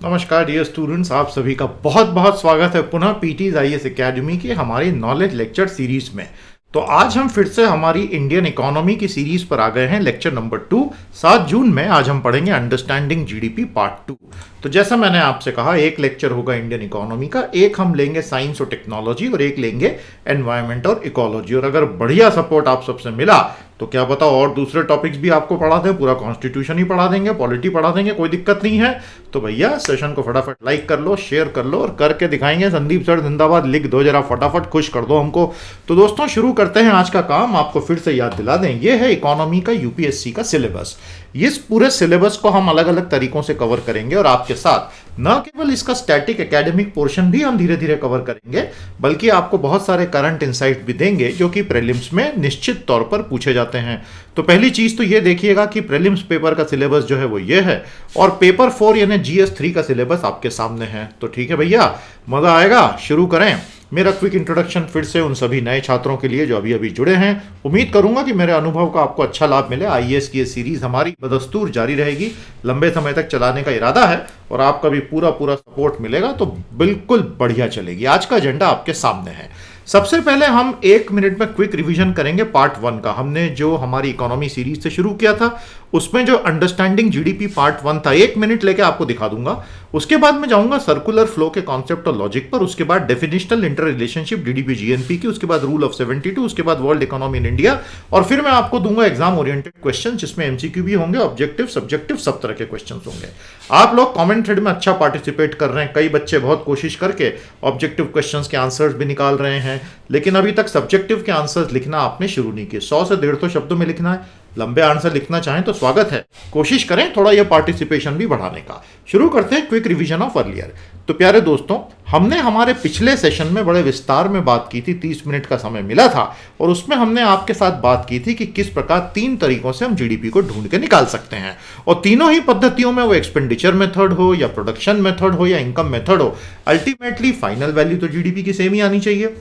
नमस्कार dear students, आप सभी का बहुत बहुत स्वागत है पुनः पीटीज आईएएस एकेडमी की हमारी नॉलेज लेक्चर सीरीज में। तो आज हम फिर से हमारी इंडियन इकोनॉमी की सीरीज पर आ गए हैं, लेक्चर नंबर 2। 7 जून में आज हम पढ़ेंगे अंडरस्टैंडिंग जीडीपी पार्ट 2। तो जैसा मैंने आपसे कहा, एक लेक्चर होगा इंडियन इकोनॉमी का, एक हम लेंगे साइंस और टेक्नोलॉजी और एक लेंगे एनवायरमेंट और इकोलॉजी। और अगर बढ़िया सपोर्ट आप सबसे मिला तो क्या पता और दूसरे टॉपिक्स भी आपको पढ़ा दें, पूरा कॉन्स्टिट्यूशन ही पढ़ा देंगे, पॉलिटी पढ़ा देंगे, कोई दिक्कत नहीं है। तो भैया सेशन को फटाफट लाइक कर लो, शेयर कर लो और करके दिखाएंगे। संदीप सर जिंदाबाद लिख दो, जरा फटाफट खुश कर दो हमको। तो दोस्तों शुरू करते हैं आज का काम। आपको फिर से याद दिला दें, ये है इकोनॉमी का यूपीएससी का सिलेबस। इस पूरे सिलेबस को हम अलग अलग तरीकों से कवर करेंगे और आपके साथ न केवल इसका स्टैटिक एकेडमिक पोर्शन भी हम धीरे धीरे कवर करेंगे, बल्कि आपको बहुत सारे करंट इंसाइट भी देंगे जो कि प्रीलिम्स में निश्चित तौर पर पूछे जाते हैं। तो पहली चीज तो ये देखिएगा कि प्रीलिम्स पेपर का सिलेबस जो है वो ये है और पेपर 4 यानी जीएस 3 का सिलेबस आपके सामने है। तो ठीक है भैया, मजा आएगा। शुरू करें। मेरा क्विक इंट्रोडक्शन फिर से उन सभी नए छात्रों के लिए जो अभी अभी जुड़े हैं। उम्मीद करूंगा कि मेरे अनुभव का आपको अच्छा लाभ मिले। आईएएस की ये सीरीज हमारी बदस्तूर जारी रहेगी, लंबे समय तक चलाने का इरादा है और आपका भी पूरा सपोर्ट मिलेगा तो बिल्कुल बढ़िया चलेगी। आज का एजेंडा आपके सामने है। सबसे पहले हम 1 मिनट में क्विक रिवीजन करेंगे पार्ट 1 का। हमने जो हमारी इकोनॉमी सीरीज से शुरू किया था उसमें जो अंडरस्टैंडिंग जीडीपी पार्ट 1 था, 1 मिनट लेके आपको दिखा दूंगा। उसके बाद मैं जाऊंगा सर्कुलर फ्लो के कॉन्सेप्ट और लॉजिक पर, उसके बाद definitional inter relationship DDP GNP की, उसके बाद रूल ऑफ 72, उसके बाद वर्ल्ड इकोनॉमी इन इंडिया और फिर मैं आपको दूंगा एग्जाम ओरिएंटेड क्वेश्चन जिसमें एमसीक्यू भी होंगे, ऑब्जेक्टिव सब्जेक्टिव सब तरह के क्वेश्चन होंगे। आप लोग कॉमेंट थ्रेड में अच्छा पार्टिसिपेट कर रहे हैं, कई बच्चे बहुत कोशिश करके ऑब्जेक्टिव क्वेश्चन के आंसर्स भी निकाल रहे हैं, लेकिन अभी तक सब्जेक्टिव के आंसर्स लिखना आपने शुरू नहीं किए। 100 से 150 शब्दों में लिखना है। लंबे आंसर लिखना चाहें तो स्वागत है, कोशिश करें थोड़ा यह पार्टिसिपेशन भी बढ़ाने का। शुरू करते हैं क्विक रिवीजन ऑफ अर्लियर। तो प्यारे दोस्तों, हमने हमारे पिछले सेशन में बड़े विस्तार में बात की थी, 30 मिनट का समय मिला था और उसमें हमने आपके साथ बात की थी कि किस प्रकार 3 तरीकों से हम जीडीपी को ढूंढ के निकाल सकते हैं और तीनों ही पद्धतियों में, वो एक्सपेंडिचर मेथड हो या प्रोडक्शन मेथड हो या इनकम मेथड हो, अल्टीमेटली फाइनल वैल्यू तो जीडीपी की सेम ही आनी चाहिए।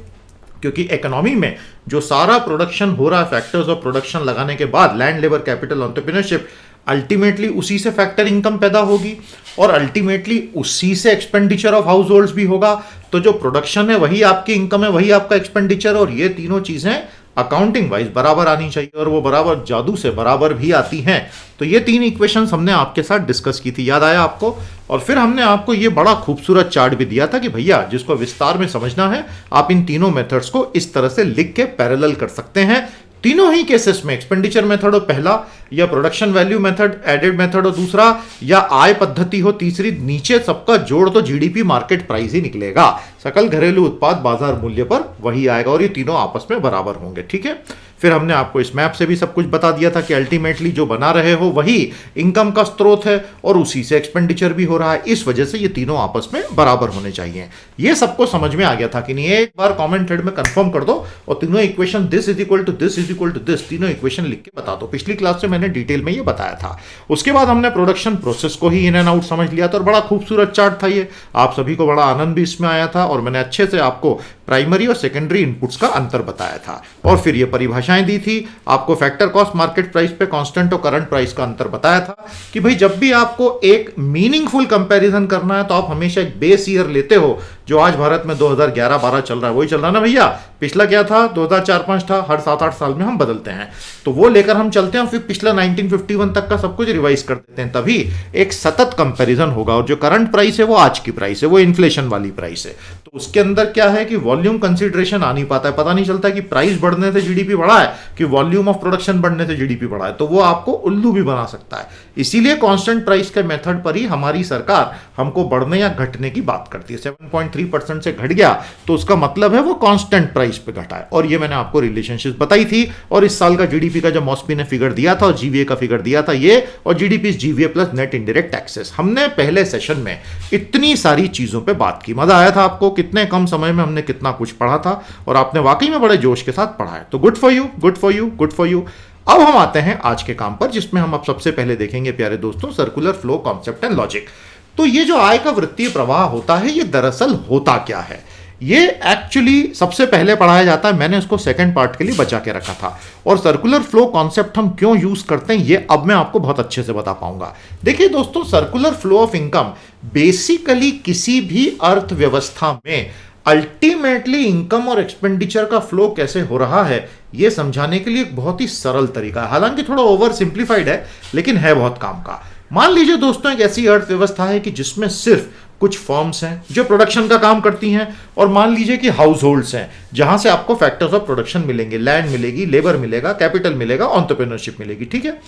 क्योंकि इकोनॉमी में जो सारा प्रोडक्शन हो रहा है, फैक्टर्स ऑफ प्रोडक्शन लगाने के बाद land, labour, capital, entrepreneurship, ultimately उसी से फैक्टर इनकम पैदा होगी और अल्टीमेटली उसी से एक्सपेंडिचर ऑफ हाउस होल्ड्स भी होगा। तो जो प्रोडक्शन है वही आपकी इनकम है, वही आपका एक्सपेंडिचर, और ये तीनों चीजें अकाउंटिंग वाइज बराबर आनी चाहिए और वो बराबर जादू से बराबर भी आती हैं। तो ये 3 इक्वेशंस हमने आपके साथ डिस्कस की थी, याद आया आपको? और फिर हमने आपको ये बड़ा खूबसूरत चार्ट भी दिया था कि भैया जिसको विस्तार में समझना है आप इन तीनों मेथड्स को इस तरह से लिख के पैरेलल कर सकते हैं। तीनों ही केसेस में एक्सपेंडिचर मेथड हो पहला, या production value method added method हो दूसरा, या आय पद्धति हो तीसरी, नीचे सबका जोड़ तो जीडीपी मार्केट प्राइस ही निकलेगा, सकल घरेलू उत्पाद बाजार मूल्य पर वही आएगा और ये तीनों आपस में बराबर होंगे। ठीक है। फिर हमने आपको इस मैप से भी सब कुछ बता दिया था कि अल्टीमेटली जो बना रहे हो वही इनकम का स्रोत है और उसी से एक्सपेंडिचर भी हो रहा है, इस वजह से ये तीनों आपस में बराबर होने चाहिए। ये सबको समझ में आ गया था कि नहीं? एक बार कमेंट थ्रेड में कंफर्म कर दो और तीनों equation this is equal to this is equal to this, तीनों इक्वेशन लिख के बता दो। पिछली क्लास में मैंने डिटेल में ये बताया था। उसके बाद हमने प्रोडक्शन प्रोसेस को ही इन एंड आउट समझ लिया था और बड़ा खूबसूरत चार्ट था ये, आप सभी को बड़ा आनंद भी इसमें आया था और मैंने अच्छे से आपको प्राइमरी और सेकेंडरी इनपुट्स का अंतर बताया था और फिर ये परिभाषाएं दी थी। आपको फैक्टर कॉस्ट मार्केट प्राइस पे कांस्टेंट और करंट प्राइस का अंतर बताया था कि भाई जब भी आपको एक मीनिंगफुल कंपैरिजन करना है तो आप हमेशा एक बेस ईयर लेते हो। जो आज भारत में 2011-12 चल रहा है वही चल रहा है ना भैया? पिछला क्या था? 2004-5 था। हर 7-8 साल में हम बदलते हैं, तो वो लेकर हम चलते हैं, फिर पिछला 1951 तक का सब कुछ रिवाइज कर देते हैं, तभी एक सतत कंपैरिजन होगा। और जो करंट प्राइस है वो आज की प्राइस है, वो इन्फ्लेशन वाली प्राइस है। तो उसके अंदर क्या है कि वॉल्यूम कंसिडरेशन आ नहीं पाता है, पता नहीं चलता कि प्राइस बढ़ने से जीडीपी बढ़ा है कि वॉल्यूम ऑफ प्रोडक्शन बढ़ने से जीडीपी बढ़ा है, तो वो आपको उल्लू भी बना सकता है। इसीलिए कांस्टेंट प्राइस के मेथड पर ही हमारी सरकार हमको बढ़ने या घटने की बात करती है। 7.3% से घट गया तो उसका मतलब है वो कांस्टेंट प्राइस पे घटा है, और ये मैंने आपको रिलेशनशिप बताई थी। और इस साल का जीडीपी का जो मॉस्पी ने फिगर दिया था और जीवीए का फिगर दिया था ये, और GDP GVA plus net indirect taxes, हमने पहले सेशन में इतनी सारी चीजों पे बात की। मजा आया था आपको? कितने कम समय में हमने कितना कुछ पढ़ा था और आपने वाकई में बड़े जोश के साथ पढ़ा है। तो good for you, good for you, good for you. अब हम आते हैं आज के काम पर, जिसमें हम अब सबसे पहले देखेंगे प्यारे दोस्तों circular flow concept and logic. तो ये जो आय का वृत्तीय प्रवाह होता है ये दरअसल होता क्या है? ये एक्चुअली सबसे पहले पढ़ाया जाता है, मैंने इसको सेकंड पार्ट के लिए बचा के रखा था। और सर्कुलर फ्लो कॉन्सेप्ट हम क्यों यूज करते हैं ये अब मैं आपको बहुत अच्छे से बता पाऊंगा। देखिए दोस्तों, circular flow of income basically किसी भी अर्थव्यवस्था में अल्टीमेटली इनकम और एक्सपेंडिचर का फ्लो कैसे हो रहा है यह समझाने के लिए एक बहुत ही सरल तरीका है। हालांकि थोड़ा ओवर सिंप्लीफाइड है, लेकिन है बहुत काम का। मान लीजिए दोस्तों, एक ऐसी अर्थव्यवस्था है कि जिसमें सिर्फ कुछ फर्म्स हैं जो प्रोडक्शन का काम करती हैं, और मान लीजिए कि हाउस होल्ड्स हैं जहां से आपको फैक्टर्स ऑफ प्रोडक्शन मिलेंगे, लैंड मिलेगी, लेबर मिलेगा, कैपिटल मिलेगा, एंटरप्रेन्योरशिप मिलेगी। ठीक है,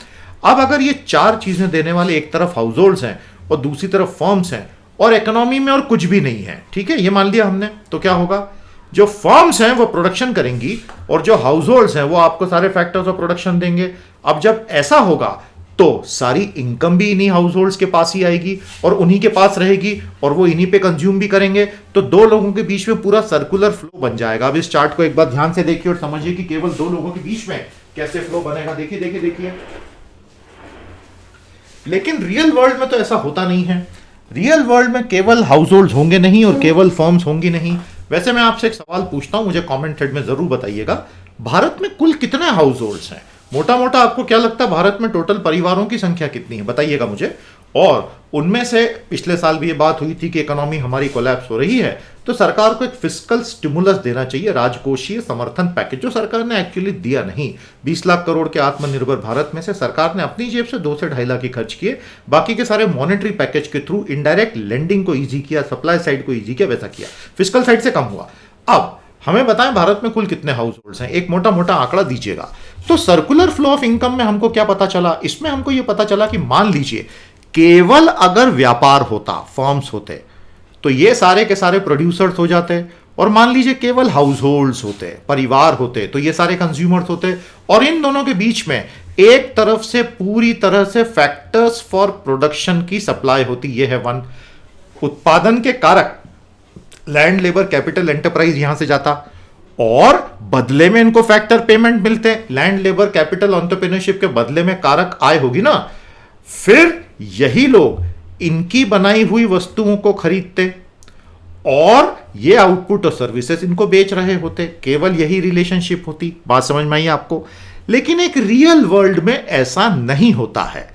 अब अगर ये चार चीजें देने वाले एक तरफ हाउस होल्ड्स हैं और दूसरी तरफ फर्म्स हैं और इकोनॉमी में और कुछ भी नहीं है, ठीक है, ये मान लिया हमने, तो क्या होगा? जो फर्म्स हैं वो प्रोडक्शन करेंगी और जो हाउस होल्ड्स हैं वो आपको सारे फैक्टर्स ऑफ प्रोडक्शन देंगे। अब जब ऐसा होगा तो सारी इनकम भी इन्हीं हाउस होल्ड्स के पास ही आएगी और उन्हीं के पास रहेगी और वो इन्हीं पे कंज्यूम भी करेंगे। तो दो लोगों के बीच में पूरा सर्कुलर फ्लो बन जाएगा। अब इस चार्ट को एक बार ध्यान से देखिए और समझिए कि केवल दो लोगों के बीच में कैसे फ्लो बनेगा। देखिए देखिए देखिए, लेकिन रियल वर्ल्ड में तो ऐसा होता नहीं है। रियल वर्ल्ड में केवल हाउस होल्ड्स होंगे नहीं और केवल फर्म्स होंगी नहीं। वैसे मैं आपसे एक सवाल पूछता हूं, मुझे कमेंट थ्रेड में जरूर बताइएगा, भारत में कुल कितने हाउस होल्ड्स हैं? मोटा मोटा आपको क्या लगता है भारत में टोटल परिवारों की संख्या कितनी है? बताइएगा मुझे। और उनमें से पिछले साल भी ये बात हुई थी कि इकोनॉमी हमारी कोलैप्स हो रही है, तो सरकार को एक फिस्कल स्टिमुलस देना चाहिए, राजकोषीय समर्थन पैकेज, जो सरकार ने एक्चुअली दिया नहीं। 20 लाख करोड़ के आत्मनिर्भर भारत में से सरकार ने अपनी जेब से 2 से 2.5 लाख ही खर्च किए, बाकी के सारे मॉनेटरी पैकेज के थ्रू इनडायरेक्ट लेंडिंग को ईजी किया, सप्लाई साइड को ईजी किया, वैसा किया, फिस्कल साइड से कम हुआ। अब हमें बताएं भारत में कुल कितने हाउस होल्ड्स हैं, एक मोटा मोटा आंकड़ा दीजिएगा। तो सर्कुलर फ्लो ऑफ इनकम में हमको क्या पता चला? इसमें हमको यह पता चला कि मान लीजिए केवल अगर व्यापार होता, फर्म्स होते, तो ये सारे के सारे प्रोड्यूसर्स हो जाते, और मान लीजिए केवल हाउस होल्ड्स होते, परिवार होते, तो ये सारे कंज्यूमर्स होते, और इन दोनों के बीच में एक तरफ से पूरी तरह से फैक्टर्स फॉर प्रोडक्शन की सप्लाई होती। ये है वन, उत्पादन के कारक लैंड, लेबर, कैपिटल, एंटरप्राइज यहां से जाता, और बदले में इनको फैक्टर पेमेंट मिलते, लैंड, लेबर, कैपिटल, एंटरप्रेन्योरशिप के बदले में कारक आय होगी ना। फिर यही लोग इनकी बनाई हुई वस्तुओं को खरीदते और ये आउटपुट और सर्विसेज इनको बेच रहे होते। केवल यही रिलेशनशिप होती। बात समझ में आई आपको? लेकिन एक रियल वर्ल्ड में ऐसा नहीं होता है।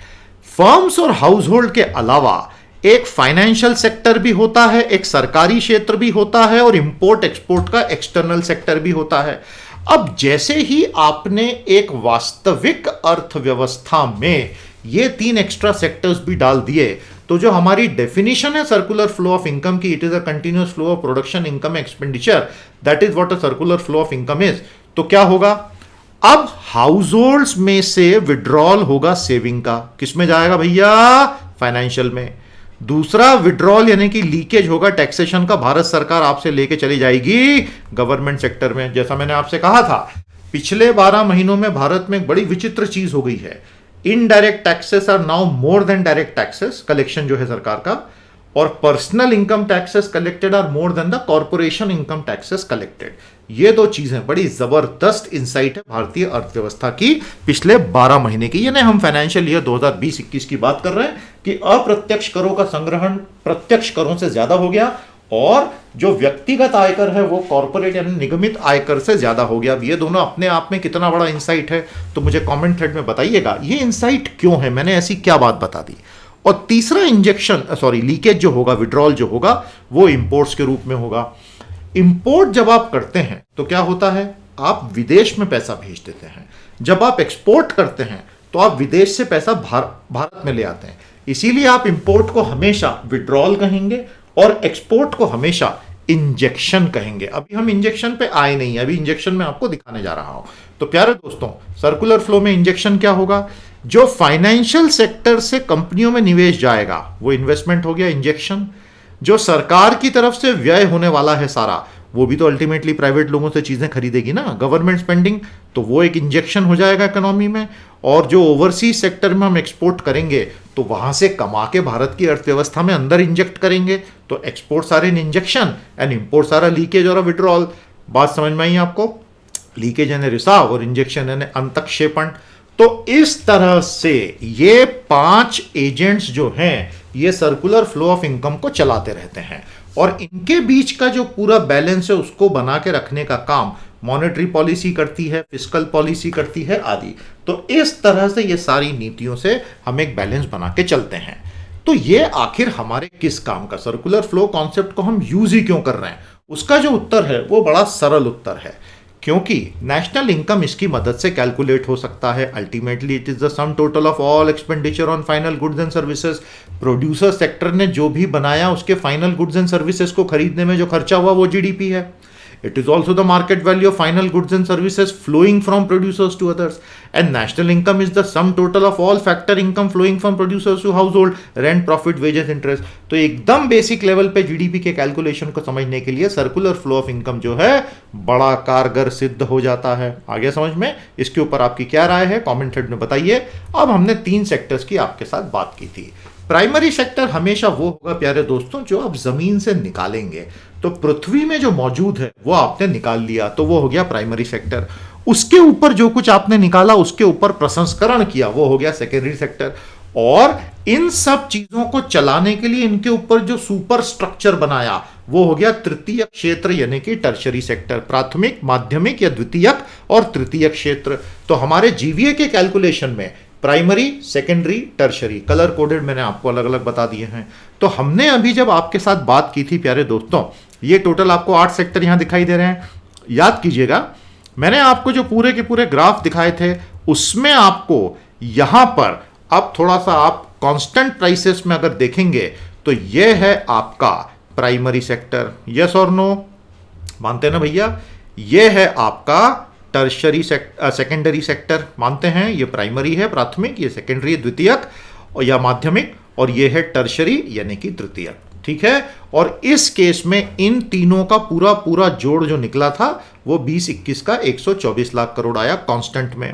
फर्म्स और हाउस होल्ड के अलावा एक फाइनेंशियल सेक्टर भी होता है, एक सरकारी क्षेत्र भी होता है, और इंपोर्ट एक्सपोर्ट का एक्सटर्नल सेक्टर भी होता है। अब जैसे ही आपने एक वास्तविक अर्थव्यवस्था में ये 3 एक्स्ट्रा सेक्टर्स भी डाल दिए, तो जो हमारी डेफिनेशन है सर्कुलर फ्लो ऑफ इनकम की, it is a continuous flow of production, income, expenditure, that is what a circular flow of income is. तो क्या होगा? अब हाउस होल्ड्स में से विड्रॉल होगा सेविंग का, किसमें जाएगा भैया? फाइनेंशियल में। दूसरा विड्रॉल यानी कि लीकेज होगा टैक्सेशन का, भारत सरकार आपसे लेके चली जाएगी गवर्नमेंट सेक्टर में। जैसा मैंने आपसे कहा था, पिछले 12 महीनों में भारत में एक बड़ी विचित्र चीज हो गई है। Indirect taxes are now more than direct taxes, collection जो है सरकार का, और personal income taxes collected are more than the corporation income taxes collected. ये दो चीजें बड़ी जबरदस्त इंसाइट है भारतीय अर्थव्यवस्था की पिछले 12 महीने की। यानी हम फाइनेंशियल ईयर 2020-21 की बात कर रहे हैं कि अप्रत्यक्ष करों का संग्रहण प्रत्यक्ष करों से ज्यादा हो गया, और जो व्यक्तिगत आयकर है वो कॉर्पोरेट यानी निगमित आयकर से ज्यादा हो गया। अब ये दोनों अपने आप में कितना बड़ा इंसाइट है, तो मुझे कमेंट थ्रेड में बताइएगा ये इंसाइट क्यों है, मैंने ऐसी क्या बात बता दी। और तीसरा लीकेज जो होगा, विड्रॉल जो होगा, वो इंपोर्ट्स के रूप में होगा। इंपोर्ट जब आप करते हैं तो क्या होता है? आप विदेश में पैसा भेज देते हैं। जब आप एक्सपोर्ट करते हैं तो आप विदेश से पैसा भारत में ले आते हैं। इसीलिए आप इंपोर्ट को हमेशा विड्रॉल कहेंगे और एक्सपोर्ट को हमेशा इंजेक्शन कहेंगे। अभी हम इंजेक्शन पे आए नहीं, अभी इंजेक्शन में आपको दिखाने जा रहा हूं। तो प्यारे दोस्तों, सर्कुलर फ्लो में इंजेक्शन क्या होगा? जो फाइनेंशियल सेक्टर से कंपनियों में निवेश जाएगा वो इन्वेस्टमेंट हो गया, इंजेक्शन। जो सरकार की तरफ से व्यय होने वाला है सारा, वो भी तो अल्टीमेटली प्राइवेट लोगों से चीजें खरीदेगी ना, गवर्नमेंट स्पेंडिंग, तो वो एक इंजेक्शन हो जाएगा इकोनॉमी में। और जो ओवरसीज सेक्टर में हम एक्सपोर्ट करेंगे तो वहां से कमा के भारत की अर्थव्यवस्था में अंदर इंजेक्ट करेंगे, तो एक्सपोर्ट सारे इंजेक्शन एंड इंपोर्ट सारा लीकेज और विड्रॉल। बात समझ में आई आपको? लीकेज यानी रिसाव और इंजेक्शन यानी अंतक्षेपण। तो इस तरह से ये 5 एजेंट्स जो हैं ये सर्कुलर फ्लो ऑफ इनकम को चलाते रहते हैं। और इनके बीच का जो पूरा बैलेंस है उसको बना के रखने का काम मॉनेटरी पॉलिसी करती है, फिस्कल पॉलिसी करती है आदि। तो इस तरह से ये सारी नीतियों से हम एक बैलेंस बना के चलते हैं। तो ये आखिर हमारे किस काम का, सर्कुलर फ्लो कॉन्सेप्ट को हम यूज ही क्यों कर रहे हैं, उसका जो उत्तर है वो बड़ा सरल उत्तर है, क्योंकि नेशनल इनकम इसकी मदद से कैलकुलेट हो सकता है। Ultimately it is the sum total of all expenditure on final goods and services. Producer sector ने जो भी बनाया उसके फाइनल गुड्स एंड सर्विसेज को खरीदने में जो खर्चा हुआ वो जीडीपी है। It is also the market value of final goods and services flowing from producers to others. And national income is the sum total of all factor income flowing from producers to household, rent, profit, wages, interest. तो एकदम basic level पे GDP के calculation को समझने के लिए circular flow of income जो है बड़ा कारगर सिद्ध हो जाता है। आगे समझ में? इसके ऊपर आपकी क्या राय है कमेंट हेड में बताइए। अब हमने 3 सेक्टर्स की आपके साथ बात की थी। प्राइमरी सेक्टर हमेशा वो होगा प्यारे दोस्तों जो आप जमीन से निकालेंगे। तो पृथ्वी में जो मौजूद है वो आपने निकाल लिया, तो वो हो गया प्राइमरी सेक्टर। उसके ऊपर जो कुछ आपने निकाला उसके ऊपर प्रसंस्करण किया, वो हो गया सेकेंडरी सेक्टर। और इन सब चीजों को चलाने के लिए इनके ऊपर जो सुपर स्ट्रक्चर बनाया वो हो गया तृतीय क्षेत्र, यानी कि टर्शरी सेक्टर। प्राथमिक, माध्यमिक या द्वितीयक और तृतीय क्षेत्र। तो हमारे जीवीए के कैलकुलेशन में primary, secondary, tertiary colour coded मैंने आपको अलग अलग बता दिए हैं। तो हमने अभी जब आपके साथ बात की थी प्यारे दोस्तों, ये टोटल आपको 8 सेक्टर यहां दिखाई दे रहे हैं। याद कीजिएगा, मैंने आपको जो पूरे के पूरे ग्राफ दिखाए थे उसमें आपको यहां पर अब थोड़ा सा आप कांस्टेंट प्राइसेस में अगर देखेंगे तो यह है आपका प्राइमरी सेक्टर। यस और नो? मानते हैं ना भैया? यह है आपका टर्शरी सेकेंडरी सेक्टर। मानते हैं? ये प्राइमरी है प्राथमिक, ये सेकेंडरी है द्वितीयक और या माध्यमिक, और ये है टर्शरी यानी कि तृतीयक। ठीक है? और इस केस में इन तीनों का पूरा पूरा जोड़ जो निकला था वो 20-21 का 124 लाख करोड़ आया कांस्टेंट में।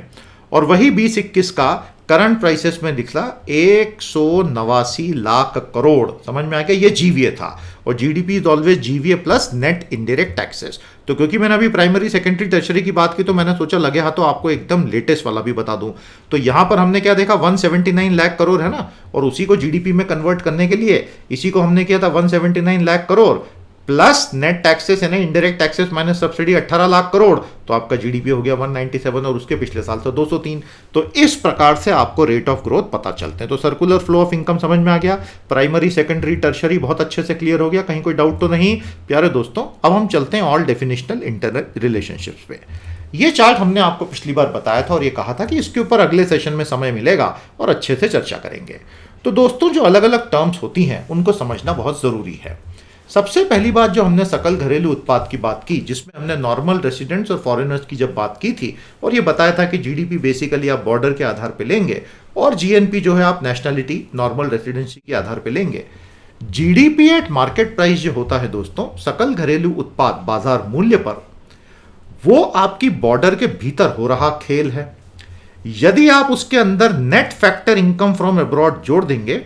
और वही 20-21 का करंट प्राइसेस में निकला 189 लाख करोड़। समझ में आ गया? ये जीवीए था। और GDP is always GVA plus net indirect taxes. तो क्योंकि मैंने अभी प्राइमरी, सेकेंडरी, टर्शरी की बात की तो मैंने सोचा लगे हाथों आपको एकदम लेटेस्ट वाला भी बता दूं। तो यहां पर हमने क्या देखा, 179 लाख करोड़ है ना, और उसी को जीडीपी में कन्वर्ट करने के लिए इसी को हमने किया था 179 lakh crore plus net taxes यानी indirect taxes minus subsidy 18 lakh crore. तो आपका जीडीपी हो गया 197 और उसके पिछले साल से 203। तो इस प्रकार से आपको रेट ऑफ ग्रोथ पता चलते हैं। तो सर्कुलर फ्लो ऑफ इनकम समझ में आ गया। प्राइमरी, सेकेंडरी, टर्शरी बहुत अच्छे से क्लियर हो गया, कहीं कोई डाउट तो नहीं प्यारे दोस्तों। अब हम चलते हैं ऑल डेफिनेशनल इंटर रिलेशनशिप्स पे। ये चार्ट हमने आपको पिछली बार बताया था और ये कहा था कि इसके ऊपर अगले सेशन में समय मिलेगा और अच्छे से चर्चा करेंगे। तो दोस्तों जो अलग अलग टर्म्स होती हैं उनको समझना बहुत जरूरी है। सबसे पहली बात जो हमने सकल घरेलू उत्पाद की बात की, जिसमें हमने नॉर्मल रेसिडेंट्स और फॉरेनर्स की जब बात की थी और ये बताया था कि जीडीपी बेसिकली आप बॉर्डर के आधार पे लेंगे और जीएनपी जो है आप नेशनलिटी, नॉर्मल रेसिडेंसी के आधार पे लेंगे। जीडीपी एट मार्केट प्राइस जो होता है दोस्तों, सकल घरेलू उत्पाद बाजार मूल्य पर, वो आपकी बॉर्डर के भीतर हो रहा खेल है। यदि आप उसके अंदर net factor income from abroad जोड़ देंगे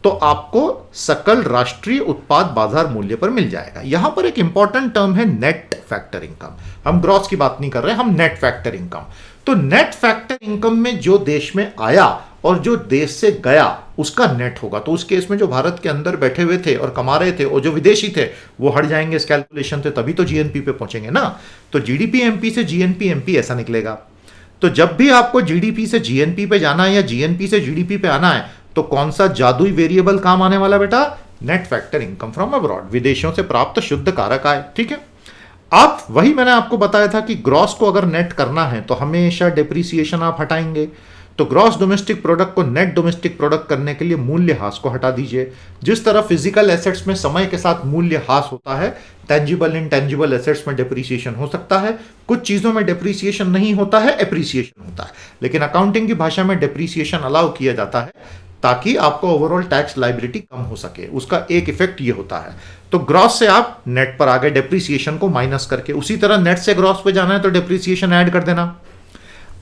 तो आपको सकल राष्ट्रीय उत्पाद बाजार मूल्य पर मिल जाएगा। यहां पर एक इंपॉर्टेंट टर्म है नेट फैक्टर इनकम। हम ग्रॉस की बात नहीं कर रहे, हम नेट फैक्टर इनकम। तो नेट फैक्टर इनकम में जो देश में आया और जो देश से गया उसका नेट होगा। तो उस केस में जो भारत के अंदर बैठे हुए थे और कमा रहे थे और जो विदेशी थे वो हट जाएंगे इस कैलकुलेशन से, तभी तो जीएनपी पे पहुंचेंगे ना। तो जीडीपी एमपी से जीएनपी एमपी ऐसा निकलेगा। तो जब भी आपको जीडीपी से जीएनपी पे जाना है या जीएनपी से जीडीपी पे आना है तो कौन सा जादुई वेरिएबल काम आने वाला बेटा? Net factor income from abroad, विदेशों से प्राप्त शुद्ध कारक आय। ठीक है? अब वही मैंने आपको बताया था कि ग्रॉस को अगर नेट करना है तो हमेशा डेप्रिसिएशन आप हटाएंगे। तो ग्रॉस डोमेस्टिक प्रोडक्ट को नेट डोमेस्टिक प्रोडक्ट करने के लिए मूल्य ह्रास को हटा दीजिए। जिस तरह फिजिकल एसेट्स में समय के साथ मूल्य ह्रास होता है, टेंजिबल इंटेंजिबल एसेट्स में डेप्रिसिएशन हो सकता है। कुछ चीजों में डेप्रिसिएशन नहीं होता है, एप्रिसिएशन होता है। लेकिन अकाउंटिंग की भाषा में डेप्रिसिएशन अलाउ किया जाता है ताकि आपको ओवरऑल टैक्स लायबिलिटी कम हो सके। उसका एक इफेक्ट ये होता है। तो ग्रॉस से आप नेट पर आ गए डेप्रिसिएशन को माइनस करके। उसी तरह नेट से ग्रॉस पे जाना है तो डेप्रिसिएशन ऐड कर देना।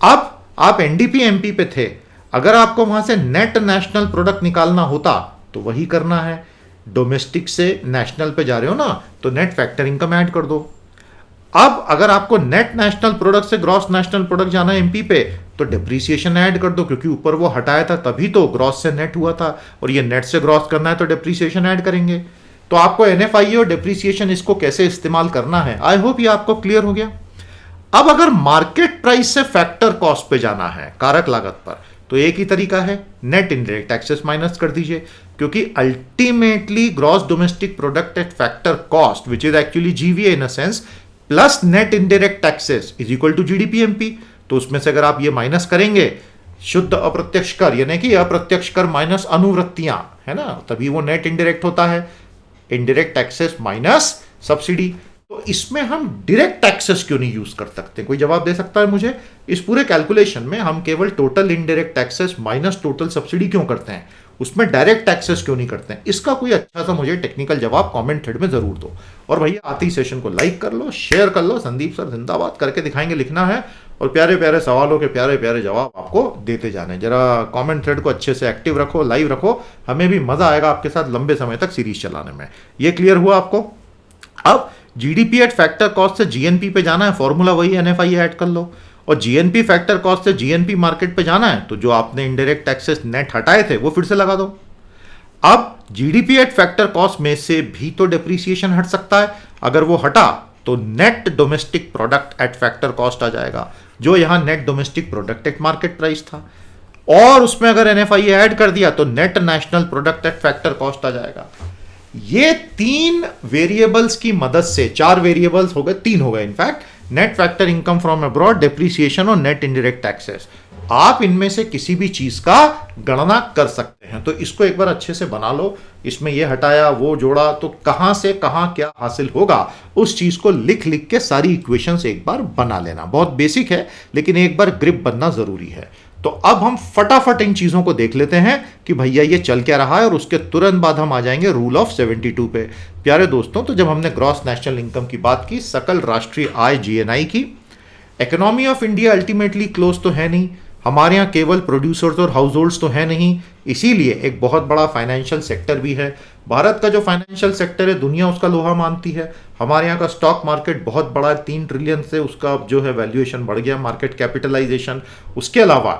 अब आप एनडीपी एमपी पे थे, अगर आपको वहां से नेट नेशनल प्रोडक्ट निकालना होता तो वही करना है। डोमेस्टिक से नेशनल पे जा रहे हो ना, तो नेट फैक्टर इनकम ऐड कर दो। अब अगर आपको नेट नेशनल प्रोडक्ट से ग्रॉस नेशनल प्रोडक्ट जाना है एमपी पे तो डेप्रिसिएशन ऐड कर दो, क्योंकि ऊपर वो हटाया था तभी तो ग्रॉस से नेट हुआ था और ये नेट से ग्रॉस करना है तो डेप्रिसिएशन ऐड करेंगे। तो आपको एनएफआई और डेप्रिसिएशन इसको कैसे इस्तेमाल करना है, आई होप ये आपको क्लियर हो गया। अब अगर मार्केट प्राइस से फैक्टर कॉस्ट पे जाना है, कारक लागत पर, तो एक ही तरीका है, नेट इनडायरेक्ट टैक्सेस माइनस कर दीजिए, क्योंकि ultimately gross domestic product at factor cost which is actually GVA in a sense plus net indirect taxes is equal to GDP MP. तो उसमें से अगर आप ये माइनस करेंगे शुद्ध अप्रत्यक्ष कर, यानी कि अप्रत्यक्ष कर माइनस अनुवृत्तियां, है ना, तभी वो नेट इनडायरेक्ट होता है, इनडायरेक्ट टैक्सेस माइनस सब्सिडी। तो इसमें हम डायरेक्ट टैक्सेस क्यों नहीं यूज कर सकते? कोई जवाब दे सकता है मुझे? इस पूरे कैलकुलेशन में हम केवल total indirect taxes minus total subsidy क्यों करते हैं, उसमें डायरेक्ट टैक्सेस क्यों नहीं करते हैं? इसका कोई अच्छा सा मुझे टेक्निकल जवाब कमेंट थ्रेड में जरूर दो। और भैया आते ही सेशन को लाइक कर लो, शेयर कर लो, संदीप सर जिंदाबाद करके दिखाएंगे, लिखना है, और प्यारे प्यारे सवालों के प्यारे प्यारे जवाब आपको देते जाने। जरा कमेंट थ्रेड को अच्छे से एक्टिव रखो, लाइव रखो, हमें भी मजा आएगा आपके साथ लंबे समय तक सीरीज चलाने में। ये क्लियर हुआ आपको? अब जीडीपी एट फैक्टर कॉस्ट से जीएनपी पे जाना है, फॉर्मूला वही एनएफआई ऐड कर लो, और जीएनपी फैक्टर कॉस्ट से जीएनपी मार्केट पे जाना है, तो जो आपने इनडायरेक्ट टैक्सेस नेट हटाए थे वो फिर से लगा दो। अब जीडीपी एट फैक्टर कॉस्ट में से भी तो डेप्रिसिएशन हट सकता है, अगर वो हटा तो net domestic product at factor cost आ जाएगा, जो यहां net domestic product at market price था, और उसमें अगर एनएफआई ऐड कर दिया तो net national product at factor cost आ जाएगा। ये तीन वेरिएबल्स की मदद से, चार वेरिएबल्स हो गए, तीन हो गए in fact, net factor income from abroad, depreciation और नेट इनडायरेक्ट टैक्सेस, आप इनमें से किसी भी चीज का गणना कर सकते हैं। तो इसको एक बार अच्छे से बना लो, इसमें ये हटाया वो जोड़ा, तो कहां से कहां क्या हासिल होगा उस चीज को लिख लिख के सारी इक्वेशंस एक बार बना लेना। बहुत बेसिक है लेकिन एक बार ग्रिप बनना जरूरी है। तो अब हम फटाफट इन चीजों को देख लेते हैं कि भैया ये चल क्या रहा है, और उसके तुरंत बाद हम आ जाएंगे रूल ऑफ 72 पे। प्यारे दोस्तों, तो जब हमने ग्रॉस नेशनल इनकम की बात की, सकल राष्ट्रीय आय जीएनआई की, economy of India ultimately close तो है नहीं, हमारे यहाँ केवल प्रोड्यूसर्स और हाउस होल्ड्स तो है नहीं, इसीलिए एक बहुत बड़ा फाइनेंशियल सेक्टर भी है। भारत का जो फाइनेंशियल सेक्टर है दुनिया उसका लोहा मानती है। हमारे यहाँ का स्टॉक मार्केट बहुत बड़ा है, 3 ट्रिलियन से उसका जो है वैल्यूएशन बढ़ गया, मार्केट कैपिटलाइजेशन। उसके अलावा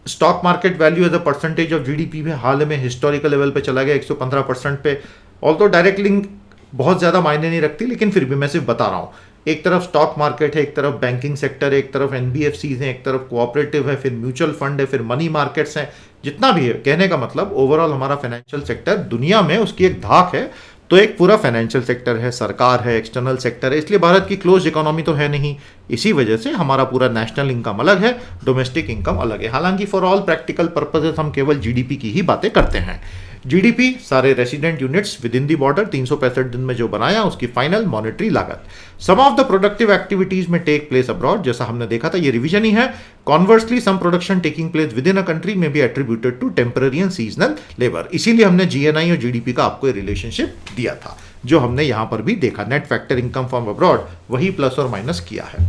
stock market value as a percentage of GDP में हाल में हिस्टोरिकल लेवल पे चला गया 115% पे। ऑल्दो डायरेक्ट लिंक बहुत ज़्यादा मायने नहीं रखती, लेकिन फिर भी मैं सिर्फ बता रहा हूँ। एक तरफ स्टॉक मार्केट है, एक तरफ बैंकिंग सेक्टर है, एक तरफ एनबीएफसीज हैं, एक तरफ कोऑपरेटिव है, फिर म्यूचुअल फंड है, फिर मनी मार्केट्स हैं, जितना भी है। कहने का मतलब ओवरऑल हमारा फाइनेंशियल सेक्टर दुनिया में उसकी एक धाक है। तो एक पूरा फाइनेंशियल सेक्टर है, सरकार है, एक्सटर्नल सेक्टर है, इसलिए भारत की क्लोज इकोनॉमी तो है नहीं। इसी वजह से हमारा पूरा नेशनल इनकम अलग है, डोमेस्टिक इनकम अलग है। हालांकि फॉर ऑल प्रैक्टिकल पर्पसेस हम केवल जीडीपी की ही बातें करते हैं। जीडीपी सारे resident units within the border 365 दिन में जो बनाया उसकी फाइनल मॉनेटरी लागत। Sum of the productive activities में टेक प्लेस अब्रॉड, जैसा हमने देखा था, ये रिवीजन ही है। Conversely some production taking place within a country में be attributed to temporary and seasonal labour. इसीलिए हमने जीएनआई और जीडीपी का आपको रिलेशनशिप दिया था, जो हमने यहां पर भी देखा। Net factor income from abroad वही प्लस और माइनस किया है।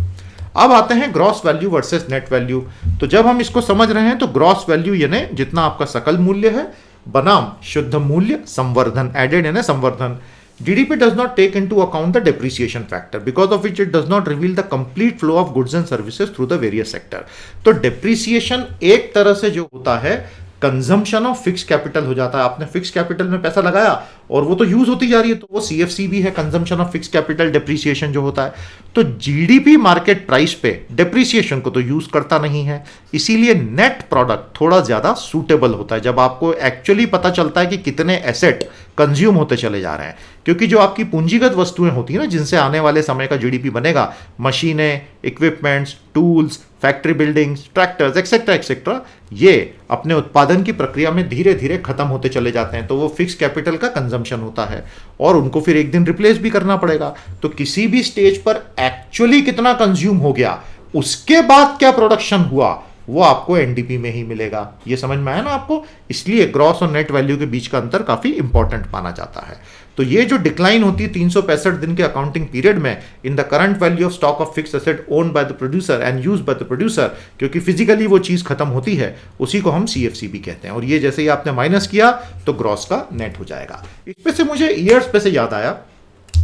अब आते हैं gross value versus net value. तो जब हम इसको समझ रहे हैं तो ग्रॉस वैल्यू यानी जितना आपका सकल मूल्य है बनाम शुद्ध मूल्य संवर्धन, एडेड यानी संवर्धन। GDP does not take into account the depreciation factor, because of which it does not reveal the complete flow of goods and services through the various sector. तो depreciation एक तरह से जो होता है कंजम्पशन ऑफ फिक्स कैपिटल हो जाता है। आपने फिक्स कैपिटल में पैसा लगाया और वो तो यूज होती जा रही है, तो वो सीएफसी भी है, consumption of fix capital depreciation जो होता है। तो जीडीपी मार्केट प्राइस पे डेप्रिसिएशन को तो यूज करता नहीं है, इसीलिए नेट प्रोडक्ट थोड़ा ज्यादा सूटेबल होता है जब आपको एक्चुअली पता चलता है कि कितने एसेट कंज्यूम होते चले जा रहे हैं। क्योंकि जो आपकी पूंजीगत वस्तुएं होती हैं ना, जिनसे आने वाले समय का जीडीपी बनेगा, मशीनें, equipments, tools, factory buildings, tractors etcetera etcetera, ये अपने उत्पादन की प्रक्रिया में धीरे धीरे खत्म होते चले जाते हैं। तो वो फिक्स कैपिटल का कंजम्पशन होता है और उनको फिर एक दिन रिप्लेस भी करना पड़ेगा। तो किसी भी स्टेज पर एक्चुअली कितना कंज्यूम हो गया, उसके बाद क्या प्रोडक्शन हुआ, वो आपको एनडीपी में ही मिलेगा। ये समझ में आया ना आपको? इसलिए ग्रॉस और नेट वैल्यू के बीच का अंतर काफी इंपॉर्टेंट माना जाता है। तो ये जो डिक्लाइन होती है 365 दिन के अकाउंटिंग पीरियड में in the current value of stock of fix asset owned by the producer and used by the producer, क्योंकि फिजिकली वो चीज खत्म होती है, उसी को हम सीएफसी भी कहते हैं। और ये जैसे ही आपने माइनस किया तो ग्रॉस का नेट हो जाएगा। इसमें से मुझे ईयर्स पे से याद आया,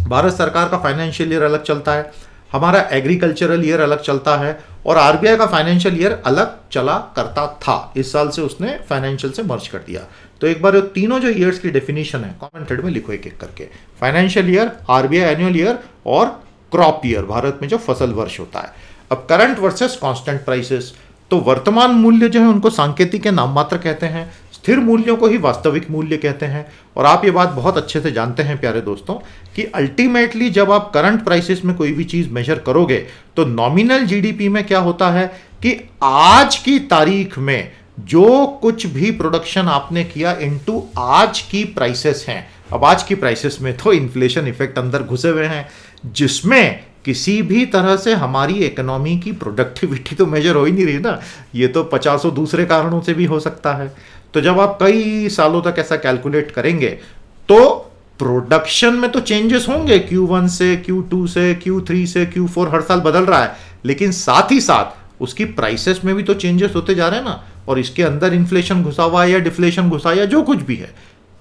भारत सरकार का फाइनेंशियल ईयर अलग चलता है, हमारा एग्रीकल्चरल ईयर अलग चलता है, और आरबीआई का फाइनेंशियल ईयर अलग चला करता था। इस साल से उसने फाइनेंशियल से मर्ज कर दिया। तो एक बार तीनों जो ईयर्स की डेफिनेशन है कॉमन थ्रेड में लिखो एक एक करके। Financial year, RBI annual year और क्रॉप ईयर, भारत में जो फसल वर्ष होता है। अब करंट वर्सेस कांस्टेंट प्राइसेस, तो वर्तमान मूल्य जो है उनको सांकेतिक या नाम मात्र कहते हैं, स्थिर मूल्यों को ही वास्तविक मूल्य कहते हैं। और आप ये बात बहुत अच्छे से जानते हैं प्यारे दोस्तों कि अल्टीमेटली जब आप करंट प्राइसेस में कोई भी चीज मेजर करोगे तो नॉमिनल जीडीपी में क्या होता है कि आज की तारीख में जो कुछ भी प्रोडक्शन आपने किया इनटू आज की प्राइसेस हैं। अब आज की प्राइसेस में तो इन्फ्लेशन इफेक्ट अंदर घुसे हुए हैं, जिसमें किसी भी तरह से हमारी इकोनॉमी की प्रोडक्टिविटी तो मेजर हो ही नहीं रही ना, ये तो 50 दूसरे कारणों से भी हो सकता है। तो जब आप कई सालों तक ऐसा कैलकुलेट करेंगे तो प्रोडक्शन में तो चेंजेस होंगे, Q1 से Q2 से Q3 से Q4 हर साल बदल रहा है, लेकिन साथ ही साथ उसकी प्राइसेस में भी तो चेंजेस होते जा रहे हैं ना, और इसके अंदर इन्फ्लेशन घुसा हुआ है या डिफ्लेशन घुसा या जो कुछ भी है।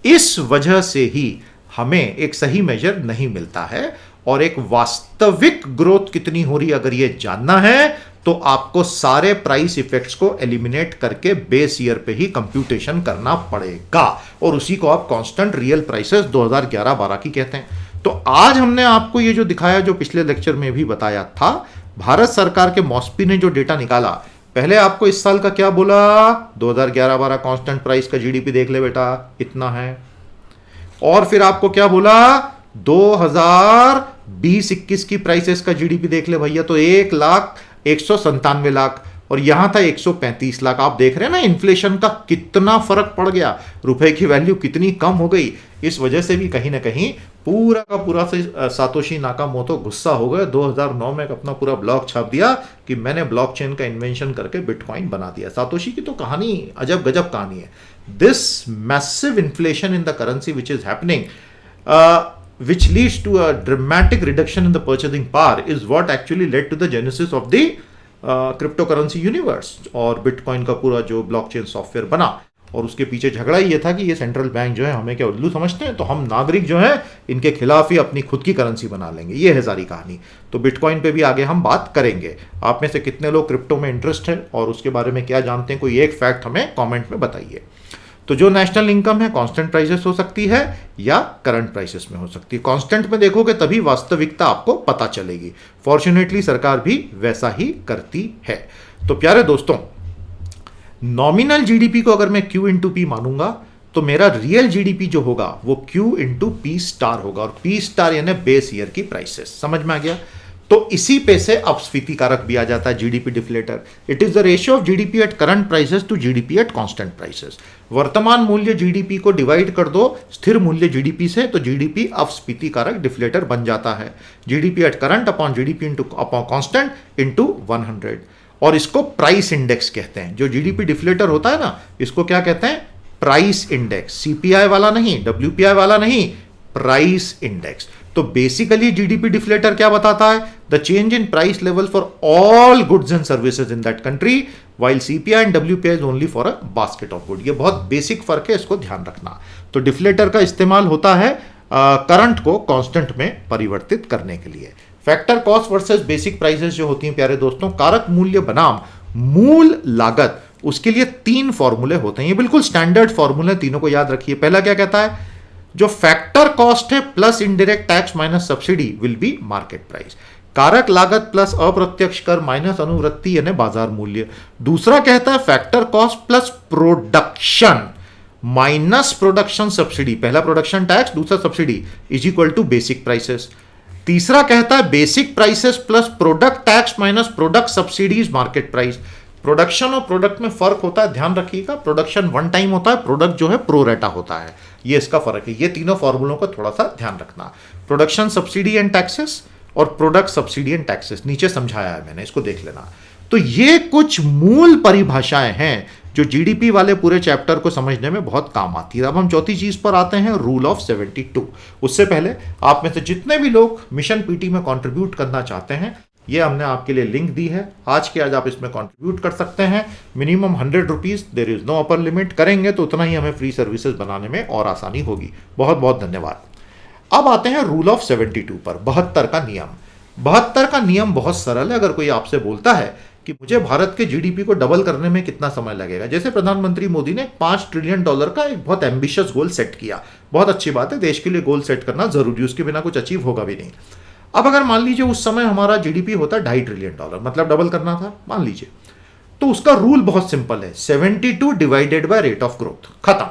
इस वजह से ही हमें एक सही मेजर नहीं मिलता है, और एक वास्तविक ग्रोथ कितनी हो रही है अगर ये जानना है तो आपको सारे प्राइस इफेक्ट्स को एलिमिनेट करके बेस ईयर पे ही कंप्यूटेशन करना पड़ेगा, और उसी को आप कांस्टेंट रियल प्राइसेस 2011-12 की कहते हैं। तो आज हमने आपको ये जो दिखाया, जो पिछले लेक्चर में भी बताया था, भारत सरकार के मॉस्पी ने जो डेटा निकाला, पहले आपको इस साल का क्या बोला, 2011-12 कांस्टेंट प्राइस का जीडीपी देख ले बेटा इतना है, और फिर आपको क्या बोला 2020-21 की प्राइसेस का जीडीपी देख ले भैया, तो 1,197,00,000 और यहां था 135 लाख। आप देख रहे हैं ना इन्फ्लेशन का कितना फर्क पड़ गया, रुपए की वैल्यू कितनी कम हो गई। इस वजह से भी कहीं ना कहीं पूरा का पूरा से सातोशी नाकामोटो गुस्सा हो गए। 2009 में अपना पूरा ब्लॉग छाप दिया कि मैंने ब्लॉकचेन का इन्वेंशन करके बिटकॉइन बना दिया। सातोशी की तो कहानी अजब गजब कहानी है। This massive inflation in the currency which is happening, which leads to a dramatic reduction in the purchasing power, is what actually led to the genesis of the cryptocurrency universe और bitcoin का पूरा जो blockchain software बना। और उसके पीछे झगड़ा ये था कि ये सेंट्रल बैंक जो है हमें क्या उल्लू समझते हैं, तो हम नागरिक जो है इनके खिलाफ ही अपनी खुद की करेंसी बना लेंगे। ये है सारी कहानी। तो बिटकॉइन पे भी आगे हम बात करेंगे। आप में से कितने लोग क्रिप्टो में इंटरेस्ट है और उसके बारे में क्या जानते हैं, कोई एक फैक्ट हमें कॉमेंट में बताइए। तो जो नेशनल इनकम है कांस्टेंट प्राइसेस हो सकती है या करंट प्राइसेस में हो सकती है। कांस्टेंट में देखोगे तभी वास्तविकता आपको पता चलेगी। फॉर्चुनेटली सरकार भी वैसा ही करती है। तो प्यारे दोस्तों, नॉमिनल जीडीपी को अगर मैं Q इंटू पी मानूंगा तो मेरा रियल जीडीपी जो होगा वो Q इंटू पी स्टार होगा, और पी स्टार यानी बेस ईयर की प्राइसेस। समझ में आ गया? तो इसी पे से अपस्फीति कारक भी आ जाता है, GDP deflator. It is the ratio of GDP at current prices to GDP at constant prices. वर्तमान मूल्य जीडीपी को डिवाइड कर दो स्थिर मूल्य जीडीपी से, तो जीडीपी अपस्फीति कारक डिफ्लेटर बन जाता है। GDP at current upon GDP into upon constant into 100, और इसको प्राइस इंडेक्स कहते हैं। जो जीडीपी डिफ्लेटर होता है ना, इसको क्या कहते हैं? Price index. सीपीआई वाला नहीं, डब्ल्यूपीआई वाला नहीं, प्राइस इंडेक्स। तो बेसिकली जीडीपी डिफ्लेटर क्या बताता है? The change in price level for all goods and services in that country, while CPI and WPI is only for a basket of good. ये बहुत बेसिक फर्क है, इसको ध्यान रखना। तो डिफ्लेटर का इस्तेमाल होता है करंट को कांस्टेंट में परिवर्तित करने के लिए। Factor cost versus basic prices जो होती हैं प्यारे दोस्तों, कारक मूल्य बनाम मूल लागत, उसके लिए 3 फॉर्मूले होते हैं। ये बिल्कुल स्टैंडर्ड फॉर्मूले, तीनों को याद रखिए। पहला क्या कहता है? जो फैक्टर कॉस्ट है plus indirect tax minus subsidy will be market price. कारक लागत प्लस अप्रत्यक्ष कर माइनस अनुवृत्ति यानी बाजार मूल्य। दूसरा कहता है factor cost plus production minus production subsidy. पहला प्रोडक्शन टैक्स, दूसरा subsidy, is equal to basic prices. तीसरा कहता है basic prices plus product tax minus product subsidies market price. Production और प्रोडक्ट में फर्क होता है, ध्यान रखिएगा। प्रोडक्शन वन टाइम होता है, प्रोडक्ट जो है प्रो रेटा होता है। ये इसका फर्क है। ये तीनों फॉर्मूलों का थोड़ा सा ध्यान रखना। प्रोडक्शन सब्सिडी एंड टैक्सेस और प्रोडक्ट सब्सिडी एंड टैक्सेस नीचे समझाया है मैंने, इसको देख लेना। तो ये कुछ मूल परिभाषाएं हैं जो जीडीपी वाले पूरे चैप्टर को समझने में बहुत काम आती है। अब हम चौथी चीज पर आते हैं, रूल ऑफ 72। उससे पहले आप में से जितने भी लोग मिशन पीटी में कंट्रीब्यूट करना चाहते हैं, ये हमने आपके लिए लिंक दी है। आज के आज आप इसमें कंट्रीब्यूट कर सकते हैं। Minimum 100 rupees, there is no upper limit. करेंगे तो उतना ही हमें फ्री सर्विसेज बनाने में और आसानी होगी। बहुत बहुत धन्यवाद। अब आते हैं रूल ऑफ 72 पर, 72 का नियम। 72 का नियम बहुत सरल है। अगर कोई आपसे बोलता है कि मुझे भारत के जीडीपी को डबल करने में कितना समय लगेगा। जैसे प्रधानमंत्री मोदी ने $5 ट्रिलियन का एक बहुत एम्बिशियस गोल सेट किया। बहुत अच्छी बात है, देश के लिए गोल सेट करना जरूरी, उसके बिना कुछ अचीव होगा भी नहीं। अब अगर मान लीजिए उस समय हमारा जीडीपी होता $2.5 ट्रिलियन, मतलब डबल करना था मान लीजिए, तो उसका रूल बहुत सिंपल है, 72 divided by rate of growth, खत्म।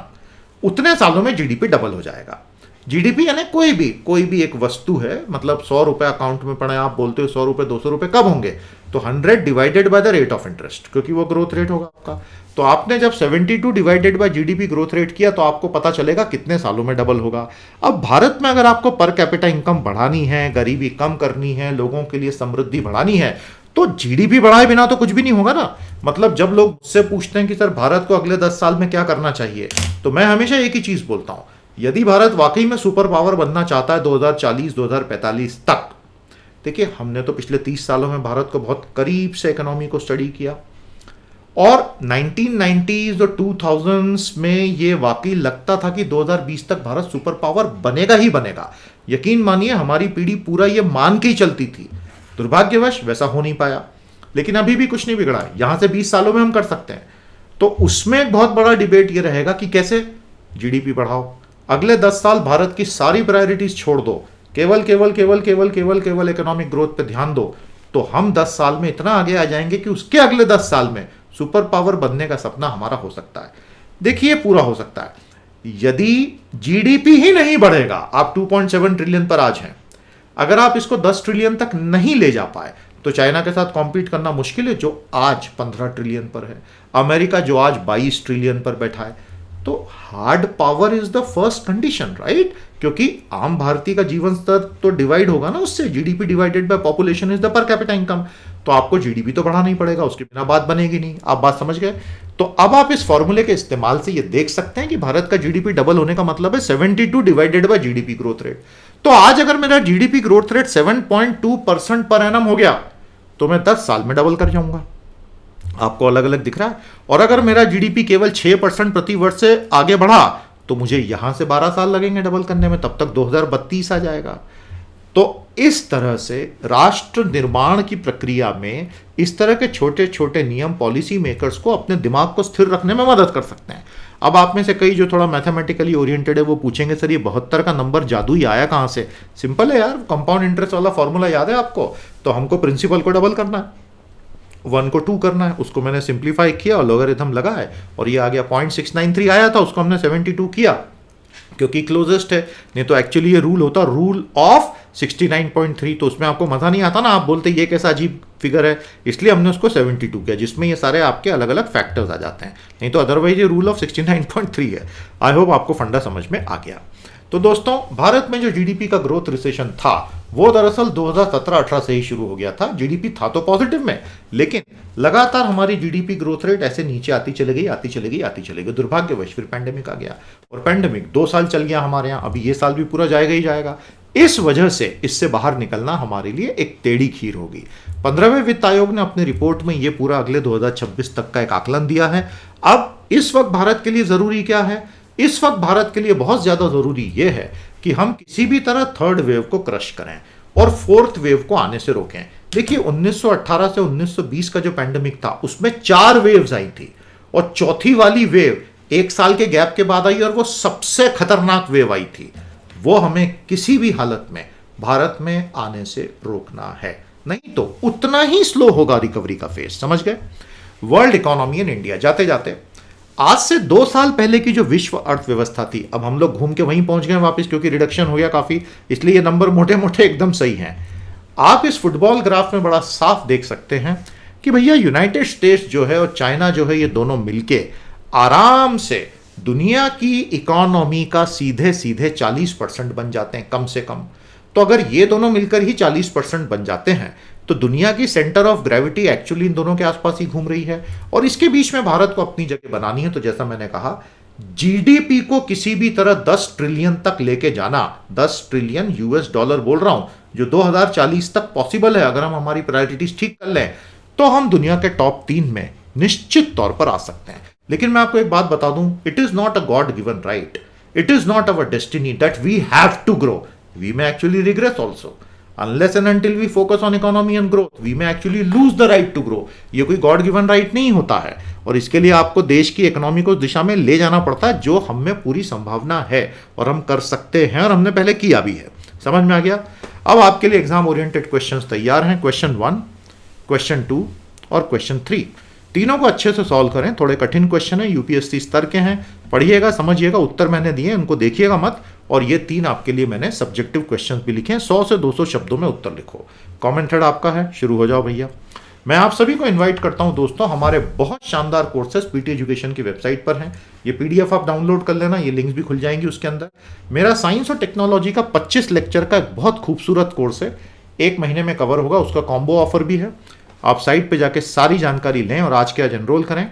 उतने सालों में जीडीपी डबल हो जाएगा। जीडीपी यानी कोई भी एक वस्तु है, मतलब 100 रुपए अकाउंट में पड़े, आप बोलते हो 100 रुपए 200 रुपए कब होंगे, तो 100 divided by the rate of interest, क्योंकि वो ग्रोथ रेट होगा आपका। तो आपने जब 72 divided by GDP growth rate किया तो आपको पता चलेगा कितने सालों में डबल होगा। अब भारत में अगर आपको पर कैपिटा इनकम बढ़ानी है, गरीबी कम करनी है, लोगों के लिए समृद्धि बढ़ानी है, तो जीडीपी बढ़ाए बिना तो कुछ भी नहीं होगा ना। मतलब जब लोग मुझसे पूछते हैं कि सर भारत को अगले 10 साल में क्या करना चाहिए, तो मैं हमेशा एक ही चीज बोलता हूं, यदि भारत वाकई में सुपर पावर बनना चाहता है 2040-2045 तक, देखिए हमने तो पिछले 30 सालों में भारत को बहुत करीब से इकोनॉमी को स्टडी किया, और 1990s और 2000s में ये वाकई लगता था कि 2020 तक भारत सुपर पावर बनेगा ही बनेगा। यकीन मानिए हमारी पीढ़ी पूरा ये मान के ही चलती थी। दुर्भाग्यवश वैसा हो नहीं पाया, लेकिन अभी भी कुछ नहीं बिगड़ा है, यहां से 20 सालों में हम कर सकते हैं। तो उसमें एक बहुत बड़ा डिबेट ये रहेगा कि कैसे जीडीपी बढ़ाओ। अगले 10 साल भारत की सारी प्रायोरिटीज छोड़ दो, केवल केवल केवल केवल केवल केवल इकोनॉमिक ग्रोथ पे ध्यान दो, तो हम 10 साल में इतना आगे आ जाएंगे कि उसके अगले 10 साल में सुपर पावर बनने का सपना हमारा हो सकता है। देखिए पूरा हो सकता है। यदि जीडीपी ही नहीं बढ़ेगा, आप 2.7 ट्रिलियन पर आज हैं, अगर आप इसको 10 ट्रिलियन तक नहीं ले जा पाए तो चाइना के साथ कॉम्पीट करना मुश्किल है, जो आज 15 ट्रिलियन पर है, अमेरिका जो आज 22 ट्रिलियन पर बैठा है। तो hard power is the first condition, right? क्योंकि आम भारतीय का जीवन स्तर तो डिवाइड होगा ना उससे, GDP divided by population is the per capita income. तो आपको जीडीपी तो बढ़ाना ही पड़ेगा, उसके बिना बात बनेगी नहीं। आप बात समझ गए? तो अब आप इस फॉर्मूले के इस्तेमाल से ये देख सकते हैं कि भारत का जीडीपी डबल होने का मतलब है 72 divided by GDP growth rate. तो आज अगर मेरा GDP growth rate 7.2% per annum हो गया तो मैं 10 साल में डबल कर जाऊंगा। आपको अलग अलग दिख रहा है? और अगर मेरा जीडीपी केवल 6% प्रति वर्ष से आगे बढ़ा तो मुझे यहां से 12 साल लगेंगे डबल करने में, तब तक 2032 आ जाएगा। तो इस तरह से राष्ट्र निर्माण की प्रक्रिया में इस तरह के छोटे छोटे नियम पॉलिसी मेकर्स को अपने दिमाग को स्थिर रखने में मदद कर सकते हैं। अब आप में से कई जो थोड़ा मैथमेटिकली ओरिएंटेड है वो पूछेंगे सर ये 72 का नंबर जादू ही आया कहां से? सिंपल है यार, कंपाउंड इंटरेस्ट वाला फॉर्मूला याद है आपको? तो हमको प्रिंसिपल को डबल करना है, 1 को 2 करना है, उसको मैंने सिंप्लीफाई किया और लॉगरिथम लगाए और ये आ गया 0.693 आया था, उसको हमने 72 किया क्योंकि क्लोजेस्ट है। नहीं तो एक्चुअली ये रूल होता रूल ऑफ 69.3, तो उसमें आपको मजा नहीं आता ना, आप बोलते ये कैसा अजीब फिगर है, इसलिए हमने उसको 72 किया जिसमें ये सारे आपके अलग अलग फैक्टर्स आ जाते हैं। नहीं तो अदरवाइज ये रूल ऑफ 69.3 है। आई होप आपको फंडा समझ में आ गया। तो दोस्तों भारत में जो जीडीपी का ग्रोथ रिसेशन था वो दरअसल 2017-18 से ही शुरू हो गया था। जीडीपी था तो पॉजिटिव में, लेकिन लगातार हमारी जीडीपी ग्रोथ रेट ऐसे नीचे आती चली गई। दुर्भाग्यवश फिर पैंडेमिक आ गया और पैंडेमिक 2 साल चल गया हमारे यहाँ, अभी ये साल भी पूरा जाएगा ही जाएगा। इस वजह से इससे बाहर निकलना हमारे लिए एक टेढ़ी खीर होगी। 15वें वित्त आयोग ने अपनी रिपोर्ट में ये पूरा अगले 2026 तक का एक आकलन दिया है। अब इस वक्त भारत के लिए जरूरी क्या है? इस वक्त भारत के लिए बहुत ज्यादा जरूरी यह है कि हम किसी भी तरह थर्ड वेव को क्रश करें और फोर्थ वेव को आने से रोकें। देखिए 1918 से 1920 का जो पैंडेमिक था उसमें 4 वेव्स आई थी और चौथी वाली वेव 1 साल के गैप के बाद आई और वो सबसे खतरनाक वेव आई थी। वो हमें किसी भी हालत में भारत में आने से रोकना है, नहीं तो उतना ही स्लो होगा रिकवरी का फेज। समझ गए? वर्ल्ड इकोनॉमी इन इंडिया जाते जाते आज से 2 साल पहले की जो विश्व अर्थव्यवस्था थी, अब हम लोग घूम के वहीं पहुंच गए वापस, क्योंकि रिडक्शन हो गया काफी, इसलिए ये नंबर मोटे मोटे एकदम सही हैं। आप इस फुटबॉल ग्राफ में बड़ा साफ देख सकते हैं कि भैया यूनाइटेड स्टेट्स जो है और चाइना जो है ये दोनों मिलके आराम से दुनिया की इकोनॉमी का सीधे सीधे 40% बन जाते हैं कम से कम। तो अगर ये दोनों मिलकर ही 40% बन जाते हैं तो दुनिया की centre of gravity actually in दोनों के आसपास ही घूम रही है और इसके बीच में भारत को अपनी जगह बनानी है। तो जैसा मैंने कहा जीडीपी को किसी भी तरह 10 ट्रिलियन तक लेके जाना, 10 ट्रिलियन यूएस डॉलर बोल रहा हूं, जो 2040 तक पॉसिबल है अगर हम हमारी प्रायोरिटीज ठीक कर लें, तो हम दुनिया के टॉप 3 में निश्चित तौर पर आ सकते हैं। लेकिन मैं आपको एक बात बता दूं, it is not a god given right, it is not our destiny that we have to grow, we may actually regress also. Unless and until we focus on economy and growth we may actually lose the right to grow. ये कोई God given right नहीं होता है, और इसके लिए आपको देश की इकोनॉमी को उस दिशा में ले जाना पड़ता है जो हम में पूरी संभावना है और हम कर सकते हैं, और हमने पहले किया भी है। समझ में आ गया? अब आपके लिए एग्जाम ओरिएंटेड क्वेश्चंस तैयार हैं। क्वेश्चन 1, क्वेश्चन 2 और क्वेश्चन 3, तीनों को अच्छे से सॉल्व करें। थोड़े कठिन क्वेश्चन है, यूपीएससी स्तर के हैं। पढ़िएगा, समझिएगा, उत्तर मैंने दिए उनको देखिएगा मत। और ये 3 आपके लिए मैंने सब्जेक्टिव क्वेश्चंस भी लिखे हैं। 100 से 200 शब्दों में उत्तर लिखो। कॉमेंट थ्रेड आपका है, शुरू हो जाओ भैया। मैं आप सभी को इनवाइट करता हूं दोस्तों, हमारे बहुत शानदार कोर्सेस पीटी एजुकेशन की वेबसाइट पर हैं। ये पीडीएफ आप डाउनलोड कर लेना, ये लिंक्स भी खुल जाएंगी उसके अंदर। मेरा साइंस और टेक्नोलॉजी का 25 लेक्चर का एक बहुत खूबसूरत कोर्स है, 1 महीने में कवर होगा, उसका कॉम्बो ऑफर भी है। आप साइट पे जाके सारी जानकारी लें और आज के आज एनरोल करें।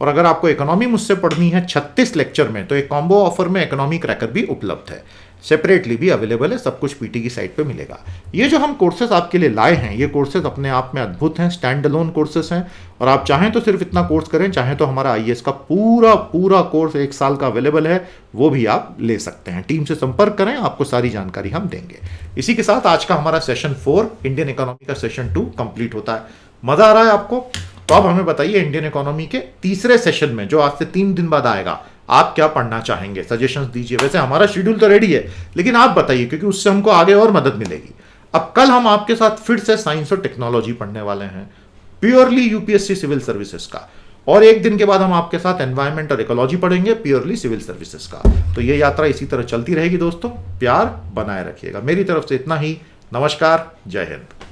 और अगर आपको इकोनॉमी मुझसे पढ़नी है 36 लेक्चर में, तो एक कॉम्बो ऑफर में इकोनॉमी क्रैकर भी उपलब्ध है, सेपरेटली भी अवेलेबल है, सब कुछ पीटी की साइट पे मिलेगा। ये जो हम कोर्सेज आपके लिए लाए हैं, ये कोर्सेज अपने आप में अद्भुत हैं, स्टैंड अलोन कोर्सेज हैं। और आप चाहें तो सिर्फ इतना कोर्स करें, चाहें तो हमारा आईएएस का पूरा कोर्स 1 साल का अवेलेबल है, वो भी आप ले सकते हैं। टीम से संपर्क करें, आपको सारी जानकारी हम देंगे। इसी के साथ आज का हमारा सेशन 4 इंडियन इकोनॉमी का सेशन 2 कंप्लीट होता है। मजा आ रहा है आपको? तो अब हमें बताइए, इंडियन इकोनॉमी के तीसरे सेशन में जो आज से 3 दिन बाद आएगा, आप क्या पढ़ना चाहेंगे? सजेशंस दीजिए। वैसे हमारा शेड्यूल तो रेडी है, लेकिन आप बताइए, क्योंकि उससे हमको आगे और मदद मिलेगी। अब कल हम आपके साथ फिर से साइंस और टेक्नोलॉजी पढ़ने वाले हैं, प्योरली यूपीएससी सिविल सर्विसेज का। और 1 दिन के बाद हम आपके साथ एनवायरमेंट और इकोलॉजी पढ़ेंगे, प्योरली सिविल सर्विसेज का। तो ये यात्रा इसी तरह चलती रहेगी दोस्तों। प्यार बनाए रखिएगा। मेरी तरफ से इतना ही। नमस्कार, जय हिंद।